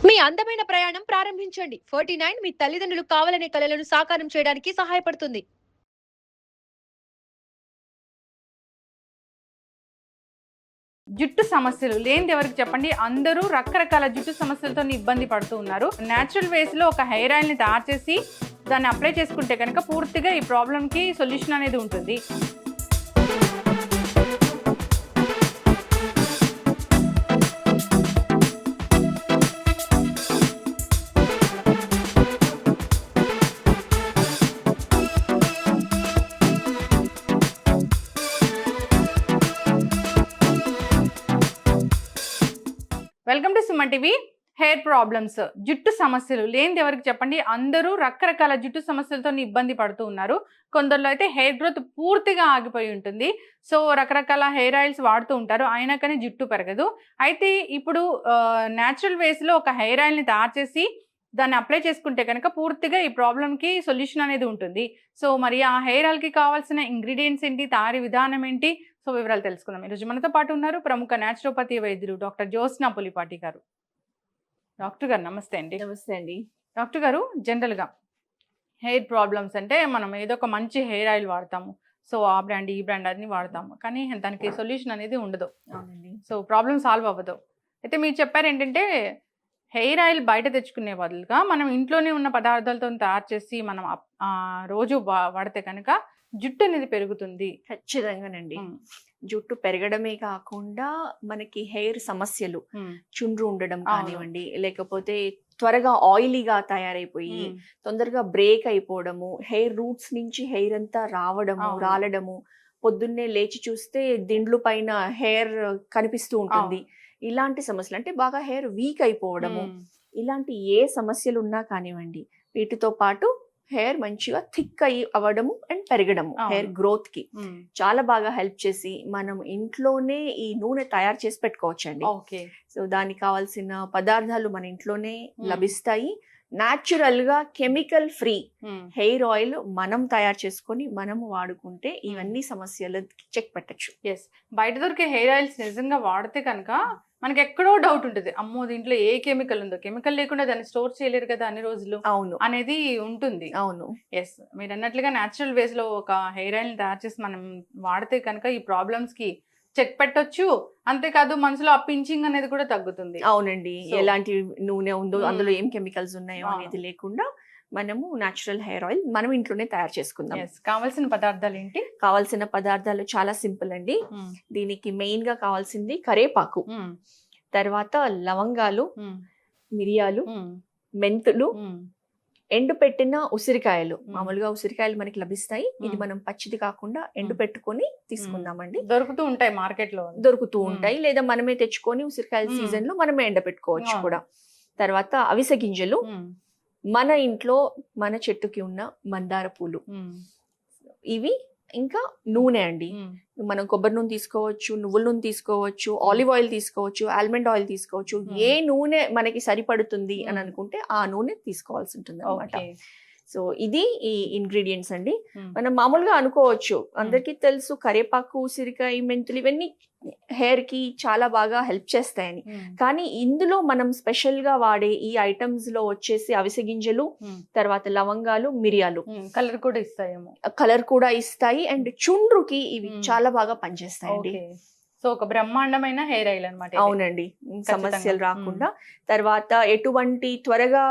మీ అందమైన ప్రయాణం ప్రారంభించండి. 49 మీ తల్లిదండ్రులు కావాలనే కలలను సాకారం చేయడానికి సహాయపడుతుంది. జుట్టు సమస్యలు లేనిది ఎవరికి చెప్పండి. అందరూ రకరకాల జుట్టు సమస్యలతో ఇబ్బంది పడుతూ ఉన్నారు. న్యాచురల్ వేస్ లో ఒక హెయిర్ ఆయిల్ ని తయారు చేసి దాన్ని అప్లై చేసుకుంటే కనుక పూర్తిగా ఈ ప్రాబ్లం కి సొల్యూషన్ అనేది ఉంటుంది. Welcome to Suman TV. Hair problems, జుట్టు సమస్యలు లేనిది ఎవరికి చెప్పండి. అందరూ రకరకాల జుట్టు సమస్యలతో ఇబ్బంది పడుతూ ఉన్నారు. కొందరిలో అయితే హెయిర్ గ్రోత్ పూర్తిగా ఆగిపోయి ఉంటుంది. సో రకరకాల హెయిర్ ఆయిల్స్ వాడుతూ ఉంటారు, అయినా కానీ జుట్టు పెరగదు. అయితే ఇప్పుడు న్యాచురల్ వేస్లో ఒక హెయిర్ ఆయిల్ని తయారు చేసి దాన్ని అప్లై చేసుకుంటే కనుక పూర్తిగా ఈ ప్రాబ్లంకి సొల్యూషన్ అనేది ఉంటుంది. సో మరి ఆ హెయిర్ ఆయిల్కి కావాల్సిన ఇంగ్రీడియంట్స్ ఏంటి, తయారీ విధానం ఏంటి, సో వివరాలు తెలుసుకుందాం. ఈరోజు మనతో పాటు ఉన్నారు ప్రముఖ న్యాచురోపతి వైద్యులు డాక్టర్ జ్యోత్స్న పులిపాటి గారు. డాక్టర్ గారు నమస్తే అండి. నమస్తే అండి. డాక్టర్ గారు, జనరల్గా హెయిర్ ప్రాబ్లమ్స్ అంటే మనం ఏదో ఒక మంచి హెయిర్ ఆయిల్ వాడతాము. సో ఆ బ్రాండ్ ఈ బ్రాండ్ అన్ని వాడతాము, కానీ దానికి సొల్యూషన్ అనేది ఉండదు. అవునండి. సో ప్రాబ్లం సాల్వ్ అవ్వదు. అయితే మీరు చెప్పారు ఏంటంటే హెయిర్ ఆయిల్ బయట తెచ్చుకునే బదులుగా మనం ఇంట్లోనే ఉన్న పదార్థాలతో తయారు చేసి మనం రోజు వాడితే కనుక జుట్టు అనేది పెరుగుతుంది. ఖచ్చితంగానండి. జుట్టు పెరగడమే కాకుండా మనకి హెయిర్ సమస్యలు, చుండ్రు ఉండడం కానివ్వండి, లేకపోతే త్వరగా ఆయిలీగా తయారైపోయి తొందరగా బ్రేక్ అయిపోవడము, హెయిర్ రూట్స్ నుంచి హెయిర్ అంతా రాలడము, పొద్దున్నే లేచి చూస్తే దిండ్లు పైన హెయిర్ కనిపిస్తూ ఉంటుంది. ఇలాంటి సమస్యలు, అంటే బాగా హెయిర్ వీక్ అయిపోవడము, ఇలాంటి ఏ సమస్యలు ఉన్నా కానివ్వండి, వీటితో పాటు హెయిర్ మంచిగా థిక్ అవ్వడము అండ్ పెరగడము, హెయిర్ గ్రోత్ కి చాలా బాగా హెల్ప్ చేసి మనం ఇంట్లోనే ఈ నూనె తయారు చేసి పెట్టుకోవచ్చండి. సో దానికి కావాల్సిన పదార్థాలు మన ఇంట్లోనే లభిస్తాయి. న్యాచురల్ గా కెమికల్ ఫ్రీ హెయిర్ ఆయిల్ మనం తయారు చేసుకొని మనము వాడుకుంటే ఇవన్నీ సమస్యలకి చెక్ పెట్టచ్చు. ఎస్, బయట దొరికే హెయిర్ ఆయిల్స్ నిజంగా వాడితే కనుక మనకి ఎక్కడో డౌట్ ఉంటుంది, అమ్మో దీంట్లో ఏ కెమికల్ ఉందో, కెమికల్ లేకుండా దాన్ని స్టోర్ చేయలేరు కదా అన్ని రోజులు, అవును అనేది ఉంటుంది. అవును, ఎస్, మీరు అన్నట్లుగా న్యాచురల్ వేస్ లో ఒక హెయిర్ ఆయిల్ తయారు చేసి మనం వాడితే కనుక ఈ ప్రాబ్లమ్స్ కి చెక్ పెట్టొచ్చు. అంతేకాదు మనసులో ఆ పించింగ్ అనేది కూడా తగ్గుతుంది. అవునండి. ఎలాంటి నూనె ఉందో, అందులో ఏం కెమికల్స్ ఉన్నాయో అనేది లేకుండా మనము న్యాచురల్ హెయిర్ ఆయిల్ మనం ఇంట్లోనే తయారు చేసుకుందాం. కావాల్సిన పదార్థాలు ఏంటి? కావాల్సిన పదార్థాలు చాలా సింపుల్ అండి. దీనికి మెయిన్ గా కావాల్సింది కరేపాకు, తర్వాత లవంగాలు, మిరియాలు, మెంతులు, ఎండు పెట్టిన ఉసిరికాయలు. మామూలుగా ఉసిరికాయలు మనకి లభిస్తాయి, ఇది మనం పచ్చిది కాకుండా ఎండు పెట్టుకొని తీసుకుందామండి. దొరుకుతూ ఉంటాయి మార్కెట్ లో, దొరుకుతూ ఉంటాయి, లేదా మనమే తెచ్చుకొని ఉసిరికాయల సీజన్ లో మనమే ఎండ పెట్టుకోవచ్చు కూడా. తర్వాత అవిసె గింజలు, మన ఇంట్లో మన చెట్టుకి ఉన్న మందార పూలు, ఇవి, ఇంకా నూనె అండి. మనం కొబ్బరి నూనె తీసుకోవచ్చు, నువ్వుల నూనె తీసుకోవచ్చు, ఆలివ్ ఆయిల్ తీసుకోవచ్చు, ఆల్మండ్ ఆయిల్ తీసుకోవచ్చు. ఏ నూనె మనకి సరిపడుతుంది అని అనుకుంటే ఆ నూనె తీసుకోవాల్సి ఉంటుంది అన్నమాట. సో ఇది ఈ ఇంగ్రీడియంట్స్ అండి. మనం మామూలుగా అనుకోవచ్చు, అందరికీ తెలుసు కరేపాకు, ఉసిరికాయ, మెంతులు ఇవన్నీ హెయిర్ కి చాలా బాగా హెల్ప్ చేస్తాయని. కానీ ఇందులో మనం స్పెషల్ గా వాడే ఈ ఐటమ్స్ లో వచ్చేసి అవిసె గింజలు, తర్వాత లవంగాలు, మిరియాలు కలర్ కూడా ఇస్తాయి అండ్ చుండ్రుకి ఇవి చాలా బాగా పనిచేస్తాయండి. సో ఒక బ్రహ్మాండమైన హెయిర్ ఆయిల్ అన్నమాట. అవునండి, సమస్యలు రాకుండా. తర్వాత ఎటువంటి త్వరగా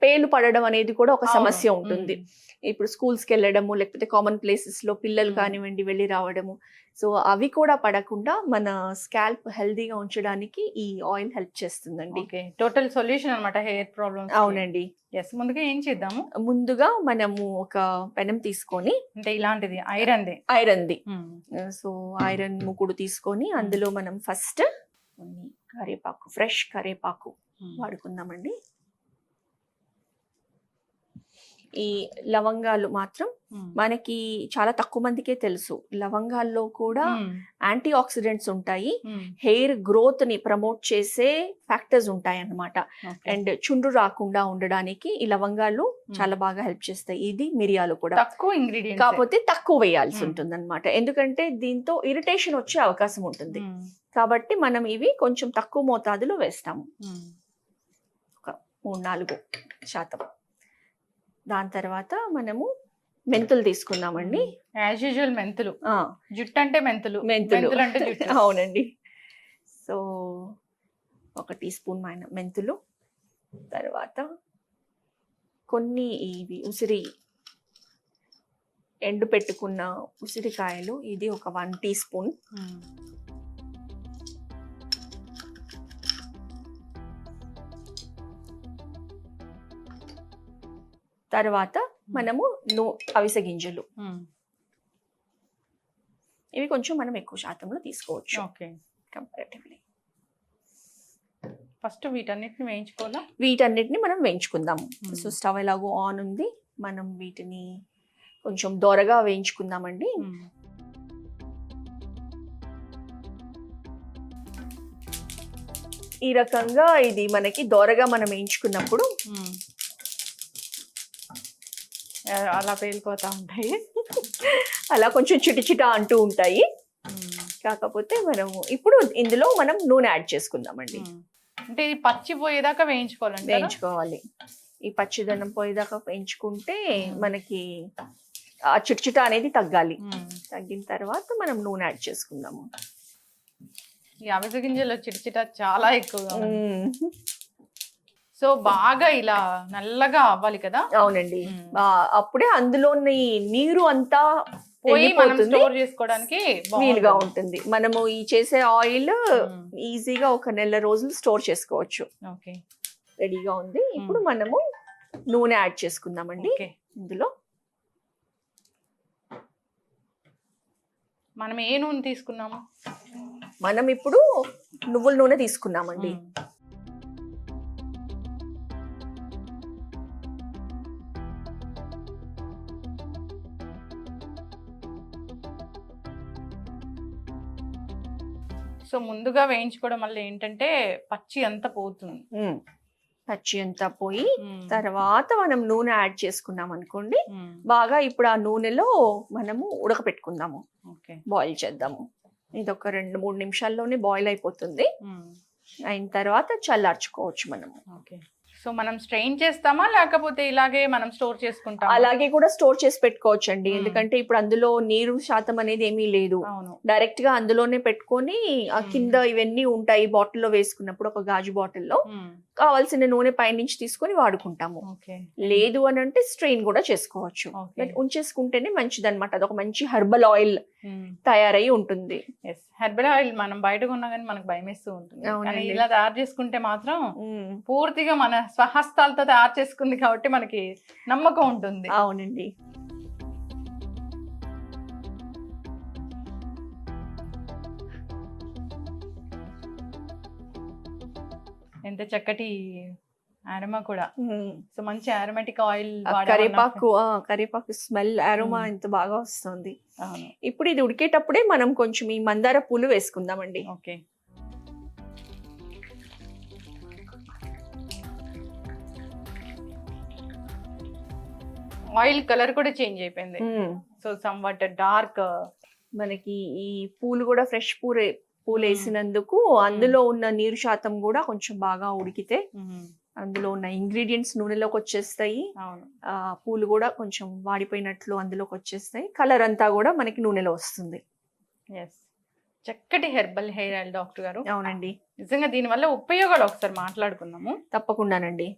పేలు పడడం అనేది కూడా ఒక సమస్య ఉంటుంది. ఇప్పుడు స్కూల్స్కి వెళ్ళడము, లేకపోతే కామన్ ప్లేసెస్ లో పిల్లలు కానివ్వండి వెళ్ళి రావడము, సో అవి కూడా పడకుండా మన స్కాల్ప్ హెల్దీగా ఉంచడానికి ఈ ఆయిల్ హెల్ప్ చేస్తుందండి. టోటల్ సొల్యూషన్ అన్నమాట హెయిర్ ప్రాబ్లమ్. అవునండి. ఎస్, ముందుగా ఏం చేద్దాము? ముందుగా మనము ఒక పెనం తీసుకొని, అంటే ఇలాంటిది ఐరన్ది, సో ఐరన్ ముకుడు తీసుకొని అందులో మనం ఫస్ట్ కొన్ని కరేపాకు, ఫ్రెష్ కరేపాకు వాడుకుందామండి. ఈ లవంగాలు మాత్రం మనకి చాలా తక్కువ మందికే తెలుసు. లవంగాల్లో కూడా యాంటీ ఆక్సిడెంట్స్ ఉంటాయి, హెయిర్ గ్రోత్ ని ప్రమోట్ చేసే ఫ్యాక్టర్స్ ఉంటాయి అన్నమాట. అండ్ చుండ్రు రాకుండా ఉండడానికి ఈ లవంగాలు చాలా బాగా హెల్ప్ చేస్తాయి. ఇది మిరియాలు కూడా తక్కువ ఇంగ్రీడియంట్, కాకపోతే తక్కువ వేయాల్సి ఉంటుంది అన్నమాట. ఎందుకంటే దీంతో ఇరిటేషన్ వచ్చే అవకాశం ఉంటుంది, కాబట్టి మనం ఇవి కొంచెం తక్కువ మోతాదులో వేస్తాము. 3-4%. దాని తర్వాత మనము మెంతులు తీసుకుందామండి. యాజ్ యూజువల్ మెంతులు, జుట్టు అంటే మెంతులు, మెంతులు అంటే జుట్టు. అవునండి. సో 1 టీ స్పూన్ మెంతులు, తర్వాత కొన్ని ఇవి ఎండు పెట్టుకున్న ఉసిరికాయలు, ఇది ఒక 1 టీ స్పూన్. తర్వాత మనము అవిసె గింజలు, ఇవి కొంచెం మనం ఎక్కువ శాతంలో తీసుకోవచ్చు. Okay, comparatively. ఫస్ట్ వీటన్నిటిని వేయించుకోవాలా? వీటన్నిటిని మనం వేయించుకుందాము. సో స్టవ్ ఎలాగో ఆన్ ఉంది, మనం వీటిని కొంచెం దోరగా వేయించుకుందామండి. ఈ రకంగా ఇది మనకి దోరగా మనం వేయించుకున్నప్పుడు అలా పేలిపోతా ఉంటాయి, అలా కొంచెం చిటిచిట అంటూ ఉంటాయి. కాకపోతే మనము ఇప్పుడు ఇందులో మనం నూనె యాడ్ చేసుకుందామండి. అంటే ఇది పచ్చి పోయేదాకా వేయించుకోవాలి. ఈ పచ్చిదనం పోయేదాకా వేయించుకుంటే మనకి ఆ చిటిచిట అనేది తగ్గాలి. తగ్గిన తర్వాత మనం నూనె యాడ్ చేసుకుందాము. ఈ అవిసె గింజలో చిటిచిట చాలా ఎక్కువగా. సో బాగా ఇలా నల్లగా అవ్వాలి కదా? అవునండి. అప్పుడే అందులోని నీరు అంతా పోయి మనం స్టోర్ చేసుకోవడానికి వీలుగా ఉంటుంది. మనము ఈ చేసే ఆయిల్ ఈజీగా 1 నెల రోజులు స్టోర్ చేసుకోవచ్చు. ఓకే, రెడీగా ఉంది. ఇప్పుడు మనము నూనె యాడ్ చేసుకుందామండి. ఇందులో మనం ఏ నూనె తీసుకున్నాము? మనం ఇప్పుడు నువ్వుల నూనె తీసుకున్నామండి. సో ముందుగా వేయించుకోవడం వల్ల ఏంటంటే పచ్చి అంతా పోతుంది. పచ్చి అంతా పోయి తర్వాత మనం నూనె యాడ్ చేసుకున్నాం అనుకోండి, బాగా ఇప్పుడు ఆ నూనెలో మనము ఉడకపెట్టుకుందాము, బాయిల్ చేద్దాము. ఇది ఒక 2-3 నిమిషాల్లోనే బాయిల్ అయిపోతుంది. అయిన తర్వాత చల్లార్చుకోవచ్చు మనము. సో మనం స్ట్రెయిన్ చేస్తామా లేకపోతే ఇలాగే మనం స్టోర్ చేసుకుంటాం? అలాగే కూడా స్టోర్ చేసి పెట్టుకోవచ్చు అండి. ఎందుకంటే ఇప్పుడు అందులో నీరు శాతం అనేది ఏమీ లేదు. డైరెక్ట్ గా అందులోనే పెట్టుకొని ఆ కింద ఇవన్నీ ఉంటాయి. బాటిల్లో వేసుకున్నప్పుడు ఒక గాజు బాటిల్లో కావాల్సిన నూనె పైనుంచి తీసుకొని వాడుకుంటాము. లేదు అని అంటే స్ట్రెయిన్ కూడా చేసుకోవచ్చు. బట్ ఉంచేసుకుంటేనే మంచిది అనమాట. అదొక మంచి హెర్బల్ ఆయిల్ తయారై ఉంటుంది. హెర్బల్ ఆయిల్ మనం బయట కొన్నా కానీ మనకు భయం వేస్తూ ఉంటుంది. కానీ ఇలా తయారు చేసుకుంటే మాత్రం పూర్తిగా మన స్వహస్తాలతో తయారు చేసుకుంది కాబట్టి మనకి నమ్మకం ఉంటుంది. అవునండి. ఎంత చక్కటి అరోమా కూడా. సో మంచి అరోమాటిక్ ఆయిల్. కరివేపాకు స్మెల్ అరోమా ఎంత బాగా వస్తుంది. ఇప్పుడు ఇది ఉడికేటప్పుడే మనం కొంచెం ఈ మందార పూలు వేసుకుందామండి. ఓకే, ఆయిల్ కలర్ కూడా చేంజ్ అయిపోయింది. So somewhat dark. మనకి ఈ పూలు కూడా ఫ్రెష్ పూలు వేసినందుకు అందులో ఉన్న నీరు శాతం కూడా కొంచెం బాగా ఉడికితే అందులో ఉన్న ఇంగ్రీడియంట్స్ నూనెలోకి వచ్చేస్తాయి. పూలు కూడా కొంచెం వాడిపోయినట్లు అందులోకి వచ్చేస్తాయి. కలర్ అంతా కూడా మనకి నూనెలో వస్తుంది. చక్కటి హెర్బల్ హెయిర్ ఆయిల్ డాక్టర్ గారు. అవునండి. నిజంగా దీనివల్ల ఉపయోగాలు ఒకసారి మాట్లాడుకుందాము. తప్పకుండానండి.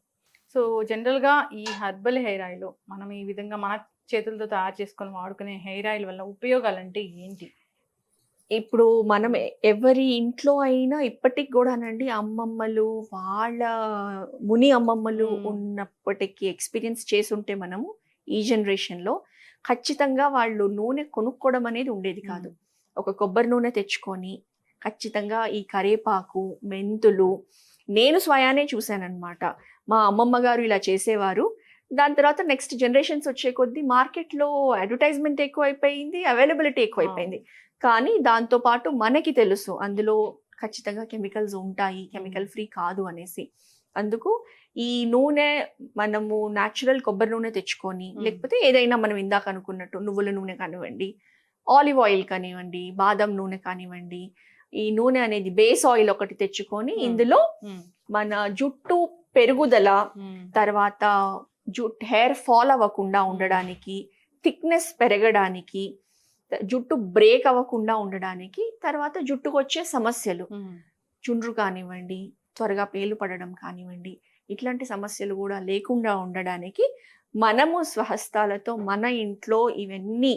సో జనరల్ గా ఈ హెర్బల్ హెయిర్ ఆయిల్ మనం ఈ విధంగా మన చేతులతో తయారు చేసుకొని వాడుకునే హెయిర్ ఆయిల్ వల్ల ఉపయోగాలు అంటే ఏంటి? ఇప్పుడు మనం ఎవరి ఇంట్లో అయినా ఇప్పటికి కూడానండి అమ్మమ్మలు వాళ్ళ ముని అమ్మమ్మలు ఉన్నప్పటికీ ఎక్స్పీరియన్స్ చేసుంటే మనము ఈ జనరేషన్లో ఖచ్చితంగా వాళ్ళు నూనె కొనుక్కోవడం అనేది ఉండేది కాదు. ఒక కొబ్బరి నూనె తెచ్చుకొని ఖచ్చితంగా ఈ కరివేపాకు, మెంతులు నేను స్వయానే చూశానన్నమాట. మా అమ్మమ్మ గారు ఇలా చేసేవారు. దాని తర్వాత నెక్స్ట్ జనరేషన్స్ వచ్చే కొద్దీ మార్కెట్లో అడ్వర్టైజ్మెంట్ ఎక్కువైపోయింది, అవైలబిలిటీ ఎక్కువైపోయింది. కానీ దాంతోపాటు మనకి తెలుసు అందులో ఖచ్చితంగా కెమికల్స్ ఉంటాయి, కెమికల్ ఫ్రీ కాదు అనేసి. అందుకు ఈ నూనె మనము న్యాచురల్ కొబ్బరి నూనె తెచ్చుకొని, లేకపోతే ఏదైనా మనం ఇందాక అనుకున్నట్టు నువ్వుల నూనె కానివ్వండి, ఆలివ్ ఆయిల్ కానివ్వండి, బాదం నూనె కానివ్వండి, ఈ నూనె అనేది బేస్ ఆయిల్ ఒకటి తెచ్చుకొని ఇందులో మన జుట్టు పెరుగుదల, తర్వాత హెయిర్ ఫాల్ అవ్వకుండా ఉండడానికి, థిక్నెస్ పెరగడానికి, జుట్టు బ్రేక్ అవ్వకుండా ఉండడానికి, తర్వాత జుట్టుకు వచ్చే సమస్యలు చుండ్రు కానివ్వండి, త్వరగా పేలు పడడం కానివ్వండి, ఇట్లాంటి సమస్యలు కూడా లేకుండా ఉండడానికి మనము స్వహస్తాలతో మన ఇంట్లో ఇవన్నీ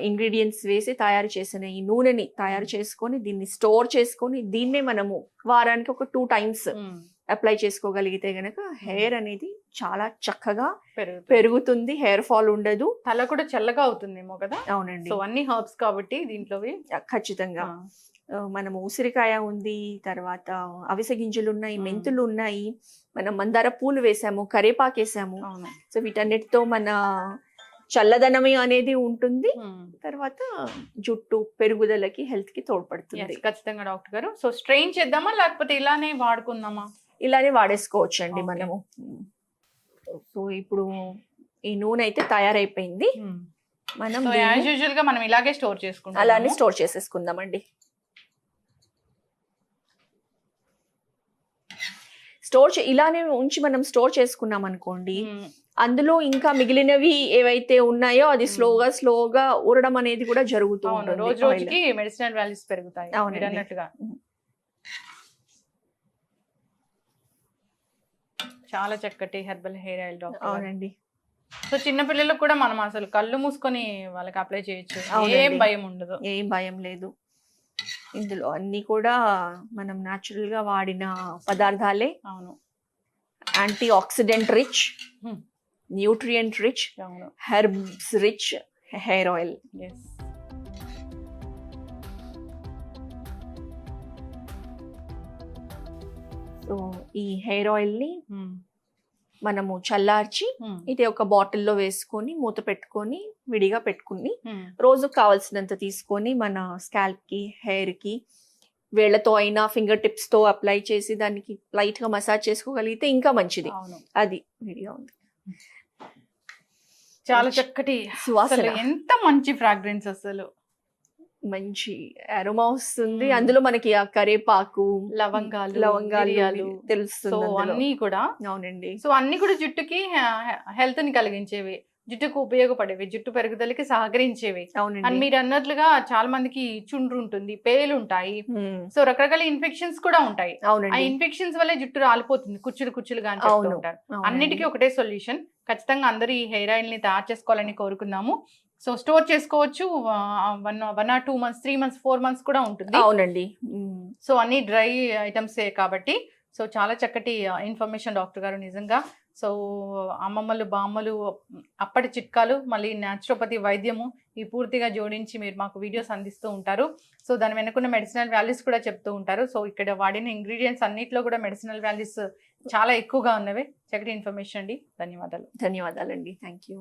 ఇంగ్రీడియంట్స్ వేసి తయారు చేసిన ఈ నూనెని తయారు చేసుకొని దీన్ని స్టోర్ చేసుకొని దీన్నే మనము వారానికి ఒక 2 times అప్లై చేసుకోగలిగితే గనక హెయిర్ అనేది చాలా చక్కగా పెరుగుతుంది, హెయిర్ ఫాల్ ఉండదు, తల కూడా చల్లగా అవుతుందేమో కదా. అవునండి. సో అన్ని హర్బ్స్ కాబట్టి దీంట్లోవి ఖచ్చితంగా మనము ఉసిరికాయ ఉంది, తర్వాత అవిసె గింజలు ఉన్నాయి, మెంతులు ఉన్నాయి, మనం మందార పూలు వేసాము, కరేపాకు వేసాము. సో వీటన్నిటితో మన చల్లదనమే అనేది ఉంటుంది, తర్వాత జుట్టు పెరుగుదలకి హెల్త్ కి తోడ్పడుతుంది. ఖచ్చితంగా డాక్టర్ గారు. సో స్ట్రెయిన్ చేద్దామా లేకపోతే ఇలానే వాడుకుందామా? ఇలానే వాడేసుకోవచ్చు అండి మనము. సో ఇప్పుడు ఈ నూనె అయితే తయారైపోయింది. మనం యాజ్ యూజువల్ గా మనం ఇలాగే స్టోర్ చేసుకుంటాం, అలానే స్టోర్ చేసేసుకుందామండి. ఇలానే ఉంచి మనం స్టోర్ చేసుకున్నాం అనుకోండి, అందులో ఇంకా మిగిలినవి ఏవైతే ఉన్నాయో అది స్లోగా ఊరడం అనేది కూడా జరుగుతూ ఉంటుంది. రోజు రోజుకి మెడిసినల్ వాల్యూస్ పెరుగుతాయి అన్నట్టుగా. చాలా చక్కటి హెర్బల్ హెయిర్ ఆయిల్ డాక్టర్. అవునండి. సో చిన్న పిల్లలకు కూడా మనం అసలు కళ్ళు మూసుకొని వాళ్ళకి అప్లై చేయొచ్చు, ఏం భయం ఉండదు, ఏం భయం లేదు. ఇందులో అన్ని కూడా మనం న్యాచురల్ గా వాడిన పదార్థాలే. అవును. Anti oxidant rich, nutrient rich, herbs rich hair oil. So ఈ హెయిర్ ఆయిల్ ని మనము చల్లార్చి ఇది ఒక బాటిల్లో వేసుకొని మూత పెట్టుకొని విడిగా పెట్టుకుని రోజు కావాల్సినంత తీసుకొని మన స్కాల్ప్ కి, హెయిర్ కి వేళ్లతో అయినా ఫింగర్ టిప్స్ తో అప్లై చేసి దానికి లైట్ గా మసాజ్ చేసుకోగలిగితే ఇంకా మంచిది. అది విడిగా ఉంది. చాలా చక్కటి సువాసన, ఎంత మంచి ఫ్రాగ్రెన్స్, అసలు మంచి అరోమా వస్తుంది. అందులో మనకి ఆ కరేపాకు, లవంగాలు తెలుస్తుంది అన్ని కూడా. అవునండి. సో అన్ని కూడా జుట్టుకి హెల్త్ ని కలిగించేవి, జుట్టుకు ఉపయోగపడేవి, జుట్టు పెరుగుదలకి సహకరించేవి. అండ్ మీరు అన్నట్లుగా చాలా మందికి చుండ్రు ఉంటుంది, పేలు ఉంటాయి, సో రకరకాల ఇన్ఫెక్షన్స్ కూడా ఉంటాయి. ఆ ఇన్ఫెక్షన్స్ వల్ల జుట్టు రాలిపోతుంది, కుచ్చులుగా అని చెప్తూ ఉంటారు. అన్నిటికీ ఒకటే సొల్యూషన్. ఖచ్చితంగా అందరూ ఈ హెయిర్ ఆయిల్ ని తయారు చేసుకోవాలని కోరుకుందాము. సో స్టోర్ చేసుకోవచ్చు, 1 or 2 months, 3 months, 4 months కూడా ఉంటుంది. అవునండి. సో అన్ని డ్రై ఐటమ్స్ కాబట్టి. సో చాలా చక్కటి ఇన్ఫర్మేషన్ డాక్టర్ గారు, నిజంగా. సో అమ్మమ్మలు, బామ్మలు అప్పటి చిట్కాలు, మళ్ళీ న్యాచురోపతి వైద్యము ఈ పూర్తిగా జోడించి మీరు మాకు వీడియోస్ అందిస్తూ ఉంటారు. సో దాని వెనుకున్న మెడిసినల్ వాల్యూస్ కూడా చెప్తూ ఉంటారు. సో ఇక్కడ వాడిన ఇంగ్రీడియంట్స్ అన్నిట్లో కూడా మెడిసినల్ వాల్యూస్ చాలా ఎక్కువగా ఉన్నవి. చక్కటి ఇన్ఫర్మేషన్ అండి. ధన్యవాదాలు. ధన్యవాదాలండి. Thank you.